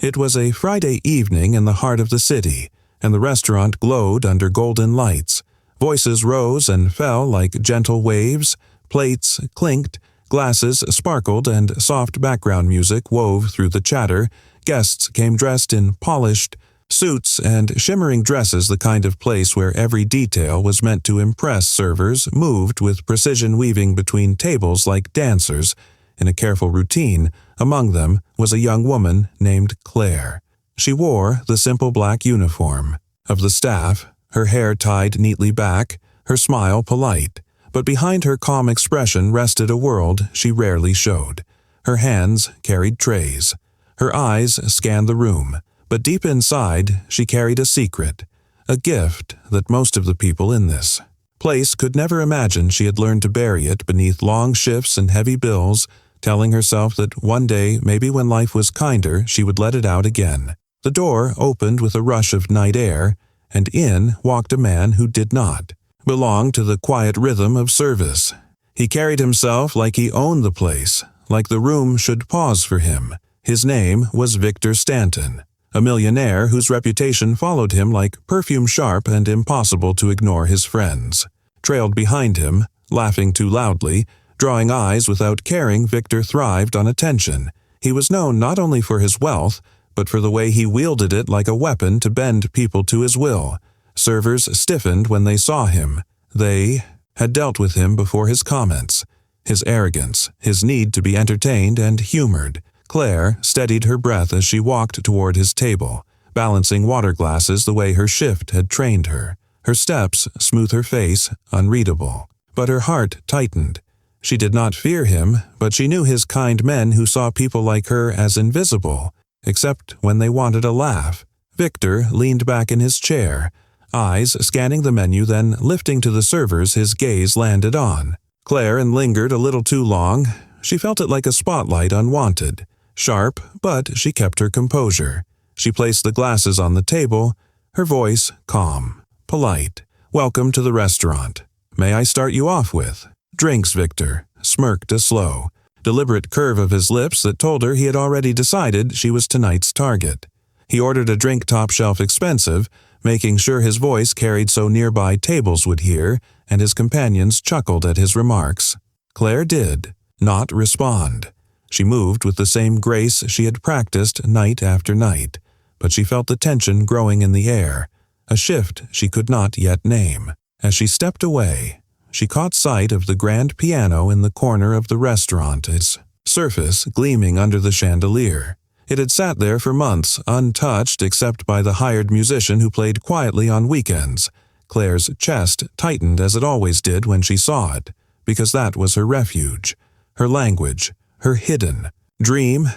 It was a Friday evening in the heart of the city, and the restaurant glowed under golden lights. Voices rose and fell like gentle waves, plates clinked, glasses sparkled, and soft background music wove through the chatter. Guests came dressed in polished suits and shimmering dresses, the kind of place where every detail was meant to impress. Servers moved with precision, weaving between tables like dancers in a careful routine. Among them was a young woman named Claire. She wore the simple black uniform of the staff, her hair tied neatly back, her smile polite. But behind her calm expression rested a world she rarely showed. Her hands carried trays. Her eyes scanned the room. But deep inside, she carried a secret, a gift that most of the people in this place could never imagine. She had learned to bury it beneath long shifts and heavy bills, telling herself that one day, maybe when life was kinder, she would let it out again. The door opened with a rush of night air, and in walked a man who did not belong to the quiet rhythm of service. He carried himself like he owned the place, like the room should pause for him. His name was Victor Stanton, a millionaire whose reputation followed him like perfume, sharp and impossible to ignore. His friends trailed behind him, laughing too loudly, drawing eyes without caring. Victor thrived on attention. He was known not only for his wealth, but for the way he wielded it like a weapon to bend people to his will. Servers stiffened when they saw him. They had dealt with him before. His comments, his arrogance, his need to be entertained and humored. Claire steadied her breath as she walked toward his table, balancing water glasses the way her shift had trained her. Her steps smooth, her face unreadable. But her heart tightened. She did not fear him, but she knew his kind men who saw people like her as invisible, except when they wanted a laugh. Victor leaned back in his chair, eyes scanning the menu, then lifting to the servers his gaze landed on Claire and lingered a little too long. She felt it like a spotlight, unwanted. Sharp, but she kept her composure. She placed the glasses on the table, her voice calm, polite. "Welcome to the restaurant. May I start you off with drinks?" Victor smirked a slow, deliberate curve of his lips that told her he had already decided she was tonight's target. He ordered a drink top shelf expensive, making sure his voice carried so nearby tables would hear, and his companions chuckled at his remarks. Claire did not respond. She moved with the same grace she had practiced night after night, but she felt the tension growing in the air, a shift she could not yet name. As she stepped away, she caught sight of the grand piano in the corner of the restaurant, its surface gleaming under the chandelier. It had sat there for months, untouched except by the hired musician who played quietly on weekends. Claire's chest tightened as it always did when she saw it, because that was her refuge, her language, her hidden dream.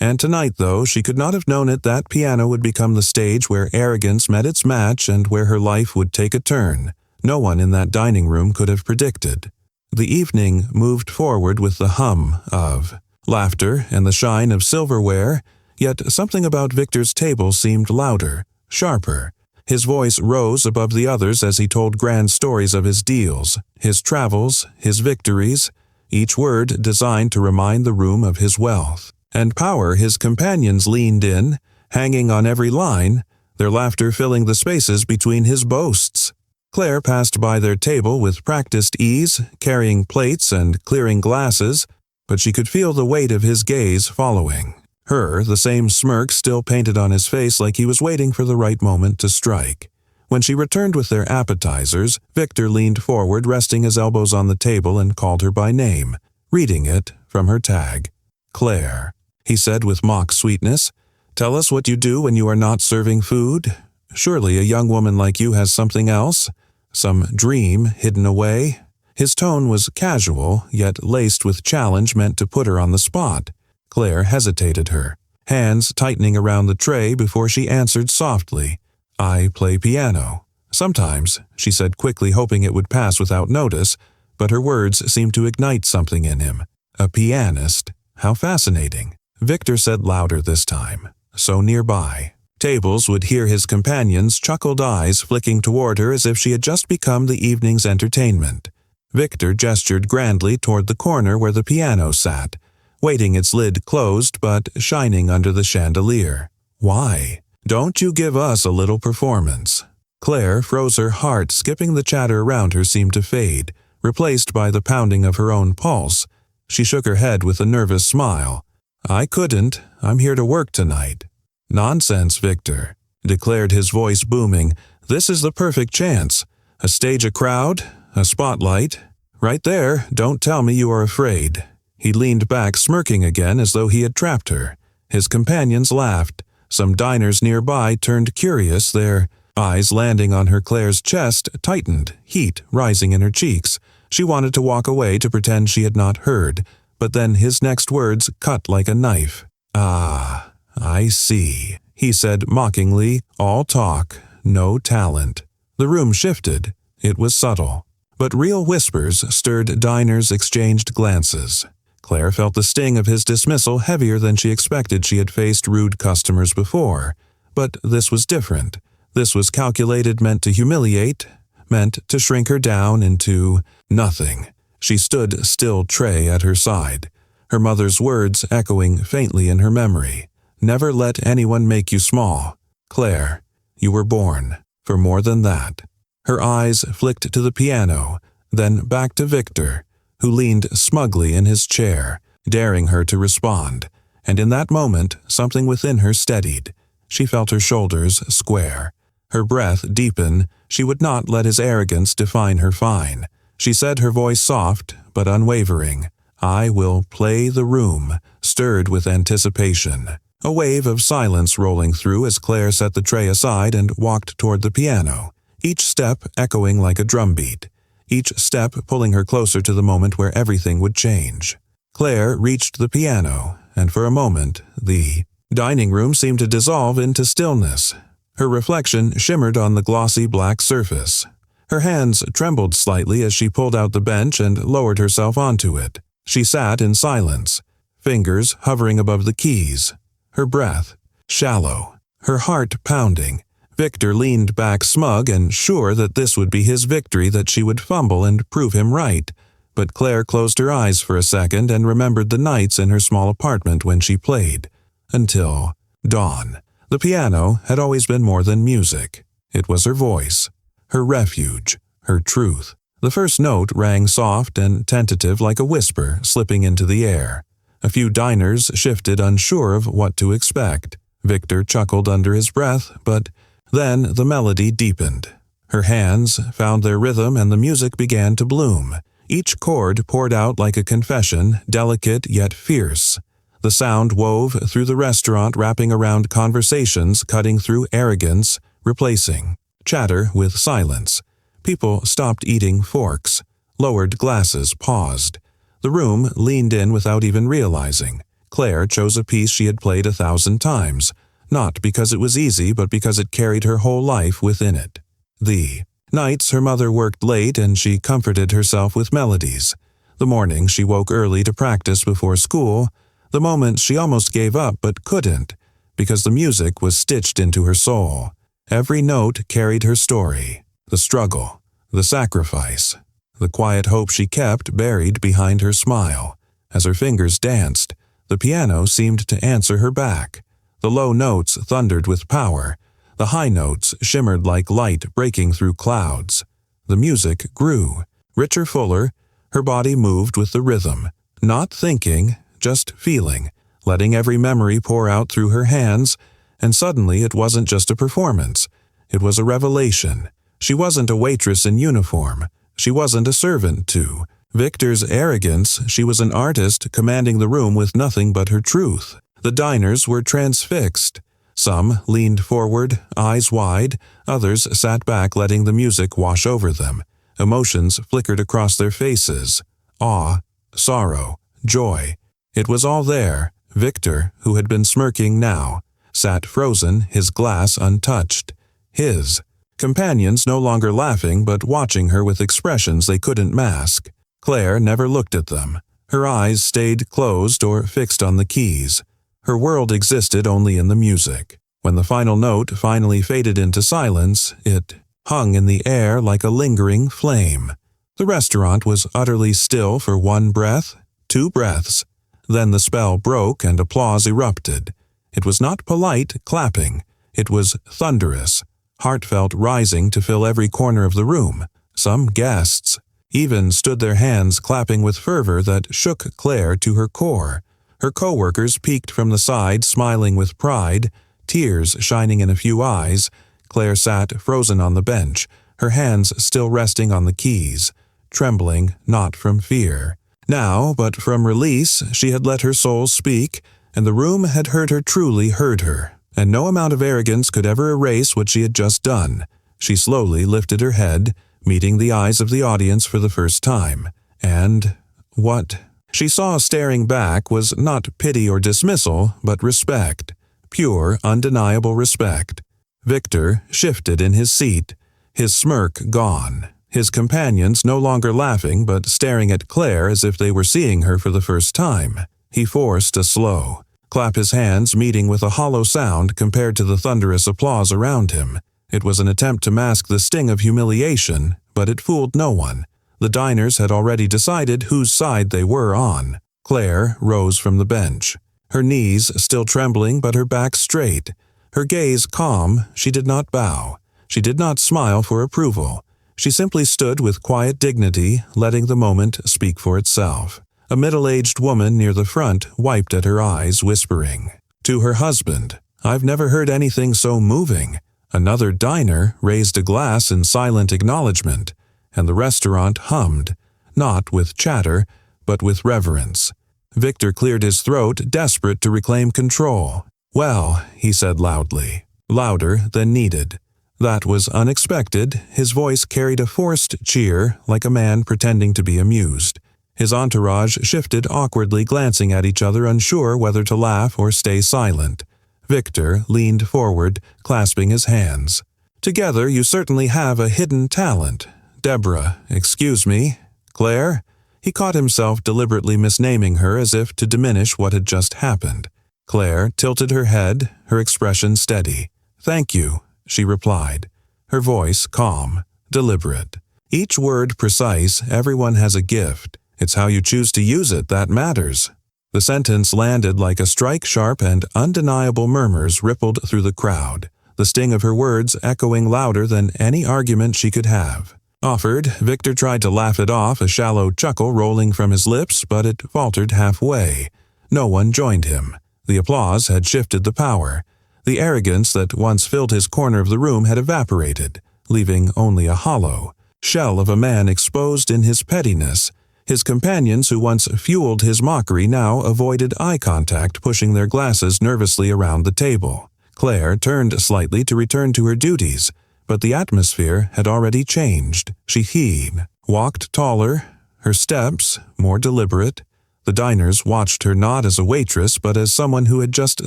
And tonight, though she could not have known it, that piano would become the stage where arrogance met its match and where her life would take a turn no one in that dining room could have predicted. The evening moved forward with the hum of laughter and the shine of silverware, yet something about Victor's table seemed louder, sharper. His voice rose above the others as he told grand stories of his deals, his travels, his victories, each word designed to remind the room of his wealth and power. His companions leaned in, hanging on every line, their laughter filling the spaces between his boasts. Claire passed by their table with practiced ease, carrying plates and clearing glasses, but she could feel the weight of his gaze following her, the same smirk still painted on his face like he was waiting for the right moment to strike. When she returned with their appetizers, Victor leaned forward, resting his elbows on the table, and called her by name, reading it from her tag. "Claire," he said with mock sweetness, "tell us what you do when you are not serving food. Surely a young woman like you has something else, some dream hidden away." His tone was casual, yet laced with challenge meant to put her on the spot. Claire hesitated, her hands tightening around the tray before she answered softly, "I play piano." "Sometimes," she said quickly, hoping it would pass without notice, but her words seemed to ignite something in him. "A pianist? How fascinating." Victor said louder this time, so nearby. Tables would hear his companions' chuckled eyes flicking toward her as if she had just become the evening's entertainment. Victor gestured grandly toward the corner where the piano sat, waiting its lid closed but shining under the chandelier. Why? Don't you give us a little performance." Claire froze her heart, skipping the chatter around her seemed to fade, replaced by the pounding of her own pulse. She shook her head with a nervous smile. "I couldn't. I'm here to work tonight." "Nonsense, Victor," declared his voice booming. "This is the perfect chance. A stage, a crowd, a spotlight. Right there, don't tell me you are afraid." He leaned back, smirking again as though he had trapped her. His companions laughed. Some diners nearby turned curious, their eyes landing on her. Claire's chest tightened, heat rising in her cheeks. She wanted to walk away to pretend she had not heard, but then his next words cut like a knife. "Ah, I see," he said mockingly, "all talk, no talent." The room shifted. It was subtle, but real whispers stirred. Diners exchanged glances. Claire felt the sting of his dismissal heavier than she expected. She had faced rude customers before, but this was different. This was calculated, meant to humiliate, meant to shrink her down into nothing. She stood still, tray at her side, her mother's words echoing faintly in her memory. "Never let anyone make you small. Claire, you were born for more than that." Her eyes flicked to the piano, then back to Victor, who leaned smugly in his chair, daring her to respond. And in that moment, something within her steadied. She felt her shoulders square, her breath deepen. She would not let his arrogance define her fine. She said, her voice soft but unwavering, "I will play the room," stirred with anticipation. A wave of silence rolling through as Claire set the tray aside and walked toward the piano, each step echoing like a drumbeat, each step pulling her closer to the moment where everything would change. Claire reached the piano, and for a moment, the dining room seemed to dissolve into stillness. Her reflection shimmered on the glossy black surface. Her hands trembled slightly as she pulled out the bench and lowered herself onto it. She sat in silence, fingers hovering above the keys, her breath shallow, her heart pounding. Victor leaned back smug and sure that this would be his victory, that she would fumble and prove him right. But Claire closed her eyes for a second and remembered the nights in her small apartment when she played. Until dawn. The piano had always been more than music. It was her voice, her refuge, her truth. The first note rang soft and tentative like a whisper slipping into the air. A few diners shifted, unsure of what to expect. Victor chuckled under his breath, but then the melody deepened. Her hands found their rhythm and the music began to bloom. Each chord poured out like a confession, delicate yet fierce. The sound wove through the restaurant, wrapping around conversations, cutting through arrogance, replacing chatter with silence. People stopped eating forks, lowered glasses, paused. The room leaned in without even realizing. Claire chose a piece she had played 1,000 times, not because it was easy, but because it carried her whole life within it. The nights her mother worked late and she comforted herself with melodies. The mornings she woke early to practice before school. The moments she almost gave up but couldn't, because the music was stitched into her soul. Every note carried her story, the struggle, the sacrifice, the quiet hope she kept buried behind her smile. As her fingers danced, the piano seemed to answer her back. The low notes thundered with power. The high notes shimmered like light breaking through clouds. The music grew, richer, fuller. Her body moved with the rhythm, not thinking, just feeling, letting every memory pour out through her hands. And suddenly it wasn't just a performance. It was a revelation. She wasn't a waitress in uniform. She wasn't a servant to Victor's arrogance. She was an artist commanding the room with nothing but her truth. The diners were transfixed. Some leaned forward, eyes wide. Others sat back, letting the music wash over them. Emotions flickered across their faces. Awe, sorrow, joy. It was all there. Victor, who had been smirking now, sat frozen, his glass untouched. His companions no longer laughing but watching her with expressions they couldn't mask. Claire never looked at them. Her eyes stayed closed or fixed on the keys. Her world existed only in the music. When the final note finally faded into silence, it hung in the air like a lingering flame. The restaurant was utterly still for one breath, 2 breaths. Then the spell broke and applause erupted. It was not polite clapping. It was thunderous, heartfelt, rising to fill every corner of the room. Some guests even stood their hands clapping with fervor that shook Claire to her core. Her co-workers peeked from the side, smiling with pride, tears shining in a few eyes. Claire sat frozen on the bench, her hands still resting on the keys, trembling not from fear now, but from release. She had let her soul speak, and the room had heard her, truly heard her, and no amount of arrogance could ever erase what she had just done. She slowly lifted her head, meeting the eyes of the audience for the first time, and what she saw staring back was not pity or dismissal, but respect, pure, undeniable respect. Victor shifted in his seat, his smirk gone, his companions no longer laughing but staring at Claire as if they were seeing her for the first time. He forced a slow clap, his hands meeting with a hollow sound compared to the thunderous applause around him. It was an attempt to mask the sting of humiliation, but it fooled no one. The diners had already decided whose side they were on. Claire rose from the bench, her knees still trembling but her back straight, her gaze calm. She did not bow. She did not smile for approval. She simply stood with quiet dignity, letting the moment speak for itself. A middle-aged woman near the front wiped at her eyes, whispering to her husband, "I've never heard anything so moving." Another diner raised a glass in silent acknowledgement, and the restaurant hummed, not with chatter, but with reverence. Victor cleared his throat, desperate to reclaim control. "Well," he said loudly, louder than needed. That was unexpected. His voice carried a forced cheer, like a man pretending to be amused. His entourage shifted awkwardly, glancing at each other, unsure whether to laugh or stay silent. Victor leaned forward, clasping his hands. "Together you certainly have a hidden talent. Deborah, excuse me. Claire?" He caught himself deliberately misnaming her as if to diminish what had just happened. Claire tilted her head, her expression steady. "Thank you," she replied, her voice calm, deliberate. Each word precise. Everyone has a gift. It's how you choose to use it that matters. The sentence landed like a strike. Sharp and undeniable murmurs rippled through the crowd, the sting of her words echoing louder than any argument she could have offered. Victor tried to laugh it off, a shallow chuckle rolling from his lips, but it faltered halfway. No one joined him. The applause had shifted the power. The arrogance that once filled his corner of the room had evaporated, leaving only a hollow shell of a man exposed in his pettiness. His companions, who once fueled his mockery, now avoided eye contact, pushing their glasses nervously around the table. Claire turned slightly to return to her duties, but the atmosphere had already changed. She heaved, walked taller, her steps more deliberate. The diners watched her not as a waitress, but as someone who had just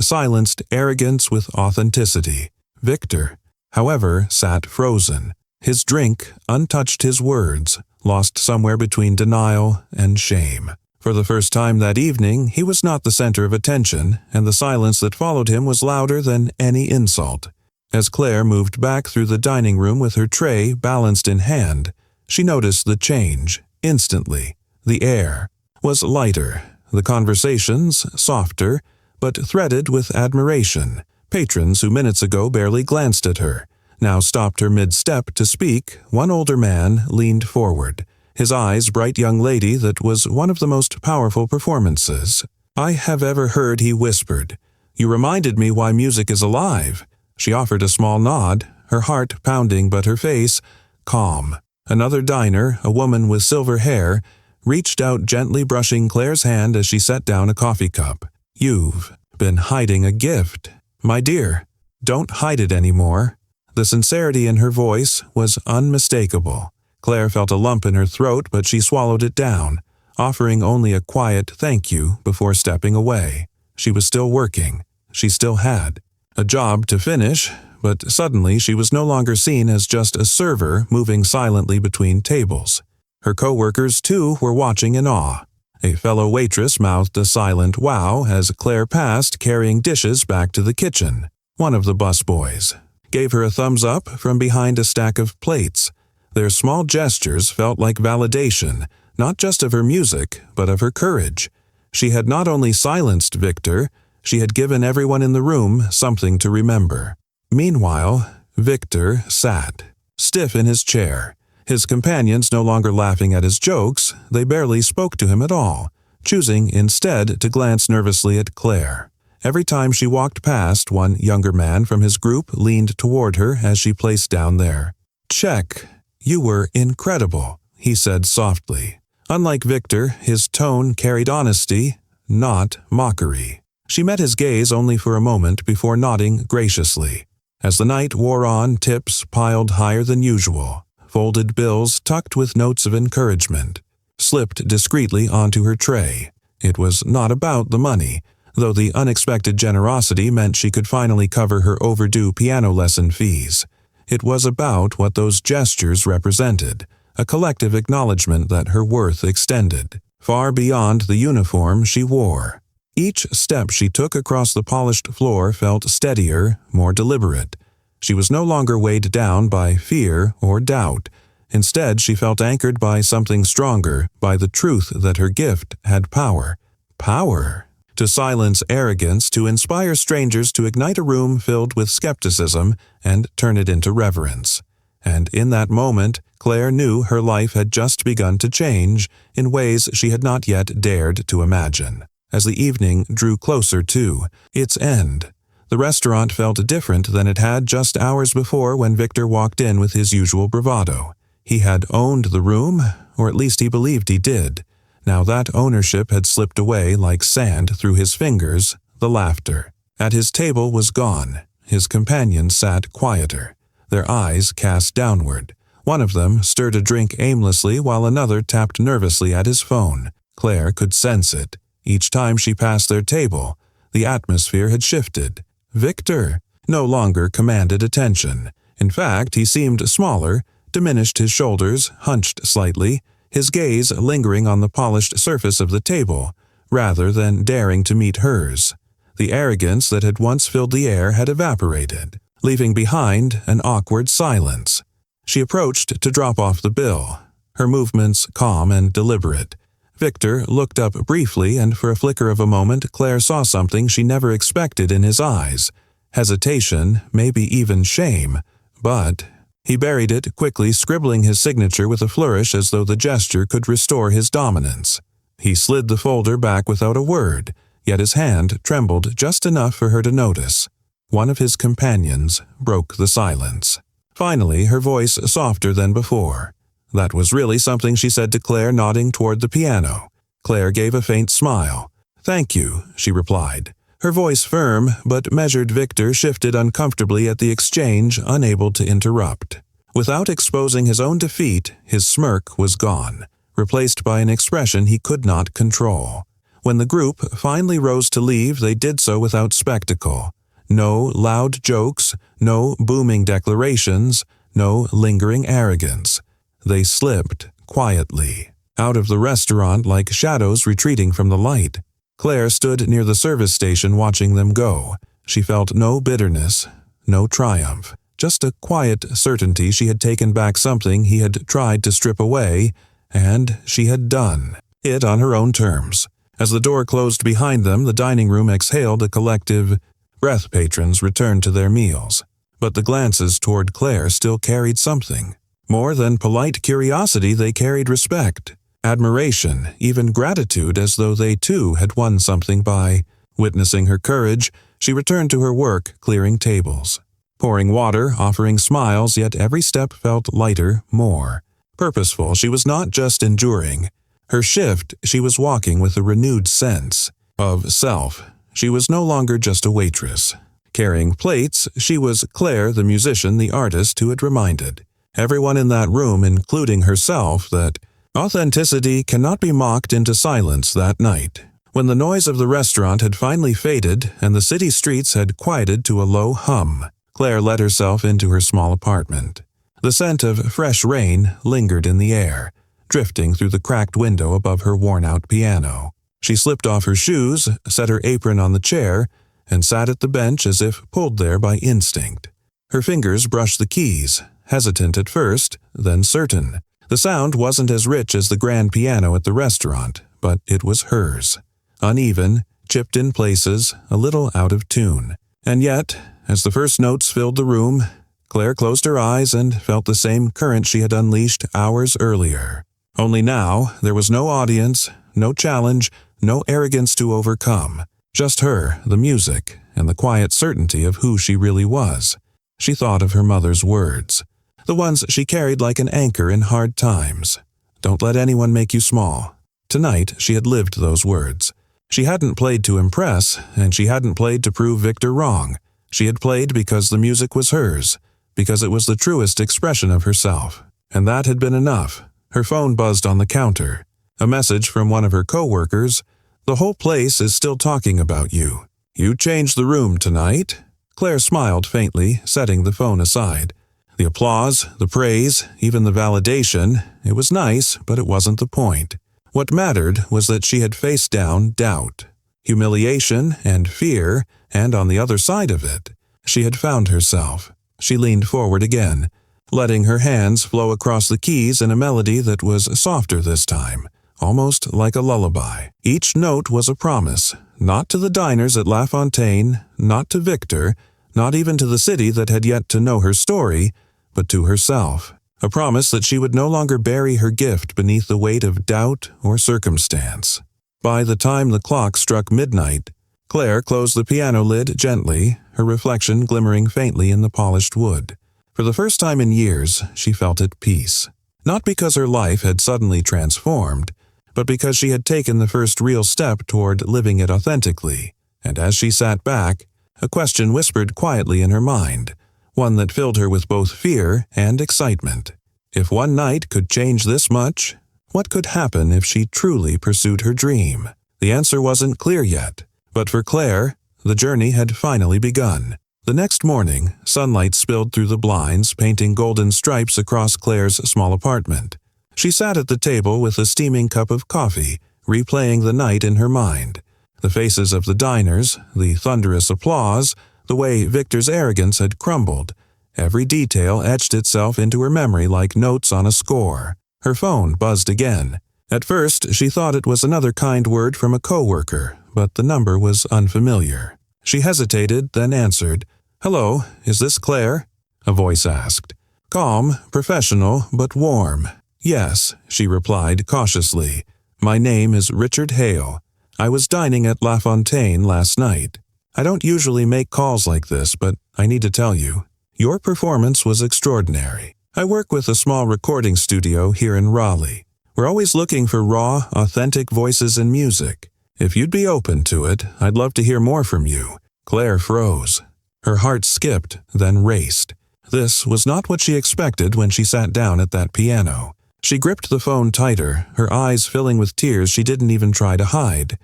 silenced arrogance with authenticity. Victor, however, sat frozen. His drink untouched, his words lost somewhere between denial and shame. For the first time that evening, he was not the center of attention, and the silence that followed him was louder than any insult. As Claire moved back through the dining room with her tray balanced in hand, she noticed the change instantly. The air was lighter, the conversations softer, but threaded with admiration. Patrons who minutes ago barely glanced at her now stopped her mid-step to speak. One older man leaned forward, his eyes bright. "Young lady, that was one of the most powerful performances I have ever heard," he whispered. "You reminded me why music is alive." She offered a small nod, her heart pounding but her face calm. Another diner, a woman with silver hair, reached out, gently brushing Claire's hand as she set down a coffee cup. "You've been hiding a gift, my dear. Don't hide it anymore." The sincerity in her voice was unmistakable. Claire felt a lump in her throat, but she swallowed it down, offering only a quiet thank you before stepping away. She was still working. She still had a job to finish, but suddenly she was no longer seen as just a server moving silently between tables. Her co-workers, too, were watching in awe. A fellow waitress mouthed a silent wow as Claire passed, carrying dishes back to the kitchen. One of the busboys gave her a thumbs up from behind a stack of plates. Their small gestures felt like validation, not just of her music, but of her courage. She had not only silenced Victor, She had given everyone in the room something to remember. Meanwhile, Victor sat, stiff in his chair. His companions no longer laughing at his jokes, they barely spoke to him at all, choosing instead to glance nervously at Claire. Every time she walked past, one younger man from his group leaned toward her as she placed down there. "Check. You were incredible," he said softly. Unlike Victor, his tone carried honesty, not mockery. She met his gaze only for a moment before nodding graciously. As the night wore on, tips piled higher than usual. Folded bills tucked with notes of encouragement slipped discreetly onto her tray. It was not about the money, though the unexpected generosity meant she could finally cover her overdue piano lesson fees. It was about what those gestures represented, a collective acknowledgement that her worth extended far beyond the uniform she wore. Each step she took across the polished floor felt steadier, more deliberate. She was no longer weighed down by fear or doubt. Instead, she felt anchored by something stronger, by the truth that her gift had power. Power! To silence arrogance, to inspire strangers, to ignite a room filled with skepticism and turn it into reverence. And in that moment, Claire knew her life had just begun to change in ways she had not yet dared to imagine. As the evening drew closer to its end, the restaurant felt different than it had just hours before when Victor walked in with his usual bravado. He had owned the room, or at least he believed he did. Now that ownership had slipped away like sand through his fingers, the laughter. At his table was gone. His companions sat quieter, their eyes cast downward. One of them stirred a drink aimlessly while another tapped nervously at his phone. Claire could sense it. Each time she passed their table, the atmosphere had shifted. Victor no longer commanded attention. In fact, he seemed smaller, diminished, his shoulders hunched slightly, his gaze lingering on the polished surface of the table, rather than daring to meet hers. The arrogance that had once filled the air had evaporated, leaving behind an awkward silence. She approached to drop off the bill, her movements calm and deliberate. Victor looked up briefly, and for a flicker of a moment, Claire saw something she never expected in his eyes. Hesitation, maybe even shame, but he buried it, quickly scribbling his signature with a flourish as though the gesture could restore his dominance. He slid the folder back without a word, yet his hand trembled just enough for her to notice. One of his companions broke the silence. Finally, her voice softer than before. That was really something, she said to Claire, nodding toward the piano. Claire gave a faint smile. "Thank you," she replied. Her voice firm, but measured. Victor shifted uncomfortably at the exchange, unable to interrupt. Without exposing his own defeat, his smirk was gone, replaced by an expression he could not control. When the group finally rose to leave, they did so without spectacle. No loud jokes, no booming declarations, no lingering arrogance. They slipped quietly out of the restaurant like shadows retreating from the light. Claire stood near the service station watching them go. She felt no bitterness, no triumph, just a quiet certainty she had taken back something he had tried to strip away, and she had done it on her own terms. As the door closed behind them, the dining room exhaled a collective breath. Patrons returned to their meals, but the glances toward Claire still carried something. More than polite curiosity, they carried respect, admiration, even gratitude, as though they too had won something by witnessing her courage. She returned to her work, clearing tables, pouring water, offering smiles, yet every step felt lighter, more purposeful. She was not just enduring her shift, she was walking with a renewed sense of self. She was no longer just a waitress carrying plates. She was Claire, the musician, the artist, who had reminded everyone in that room, including herself, that authenticity cannot be mocked into silence that night. When the noise of the restaurant had finally faded and the city streets had quieted to a low hum, Claire let herself into her small apartment. The scent of fresh rain lingered in the air, drifting through the cracked window above her worn-out piano. She slipped off her shoes, set her apron on the chair, and sat at the bench as if pulled there by instinct. Her fingers brushed the keys, hesitant at first, then certain. The sound wasn't as rich as the grand piano at the restaurant, but it was hers. Uneven, chipped in places, a little out of tune. And yet, as the first notes filled the room, Claire closed her eyes and felt the same current she had unleashed hours earlier. Only now, there was no audience, no challenge, no arrogance to overcome. Just her, the music, and the quiet certainty of who she really was. She thought of her mother's words, the ones she carried like an anchor in hard times. Don't let anyone make you small. Tonight, she had lived those words. She hadn't played to impress, and she hadn't played to prove Victor wrong. She had played because the music was hers, because it was the truest expression of herself. And that had been enough. Her phone buzzed on the counter. A message from one of her co-workers. "The whole place is still talking about you. You changed the room tonight." Claire smiled faintly, setting the phone aside. The applause, the praise, even the validation, it was nice, but it wasn't the point. What mattered was that she had faced down doubt, humiliation, and fear, and on the other side of it, she had found herself. She leaned forward again, letting her hands flow across the keys in a melody that was softer this time, almost like a lullaby. Each note was a promise, not to the diners at La Fontaine, not to Victor, not even to the city that had yet to know her story, but to herself. A promise that she would no longer bury her gift beneath the weight of doubt or circumstance. By the time the clock struck midnight, Claire closed the piano lid gently, her reflection glimmering faintly in the polished wood. For the first time in years, she felt at peace. Not because her life had suddenly transformed, but because she had taken the first real step toward living it authentically. And as she sat back, a question whispered quietly in her mind, one that filled her with both fear and excitement. If one night could change this much, what could happen if she truly pursued her dream? The answer wasn't clear yet, but for Claire, the journey had finally begun. The next morning, sunlight spilled through the blinds, painting golden stripes across Claire's small apartment. She sat at the table with a steaming cup of coffee, replaying the night in her mind. The faces of the diners, the thunderous applause, the way Victor's arrogance had crumbled. Every detail etched itself into her memory like notes on a score. Her phone buzzed again. At first, she thought it was another kind word from a coworker, but the number was unfamiliar. She hesitated, then answered. "Hello, is this Claire?" a voice asked. Calm, professional, but warm. "Yes," she replied cautiously. "My name is Richard Hale. I was dining at La Fontaine last night. I don't usually make calls like this, but I need to tell you, your performance was extraordinary. I work with a small recording studio here in Raleigh. We're always looking for raw, authentic voices in music. If you'd be open to it, I'd love to hear more from you." Claire froze. Her heart skipped, then raced. This was not what she expected when she sat down at that piano. She gripped the phone tighter, her eyes filling with tears she didn't even try to hide.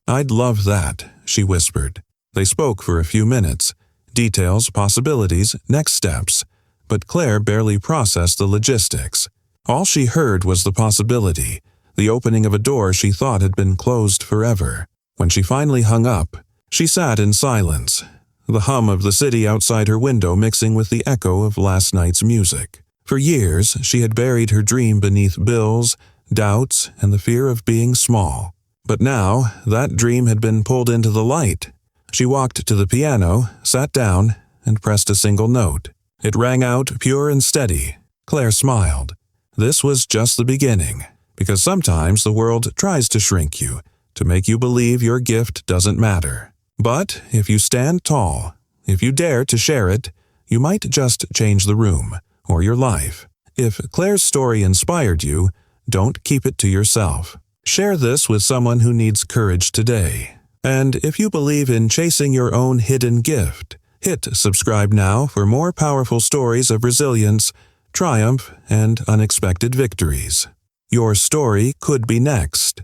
I'd love that," she whispered. They spoke for a few minutes. Details, possibilities, next steps. But Claire barely processed the logistics. All she heard was the possibility, the opening of a door she thought had been closed forever. When she finally hung up, she sat in silence, the hum of the city outside her window mixing with the echo of last night's music. For years, she had buried her dream beneath bills, doubts, and the fear of being small. But now, that dream had been pulled into the light. She walked to the piano, sat down, and pressed a single note. It rang out pure and steady. Claire smiled. This was just the beginning, because sometimes the world tries to shrink you, to make you believe your gift doesn't matter. But if you stand tall, if you dare to share it, you might just change the room, or your life. If Claire's story inspired you, don't keep it to yourself. Share this with someone who needs courage today. And if you believe in chasing your own hidden gift, hit subscribe now for more powerful stories of resilience, triumph, and unexpected victories. Your story could be next.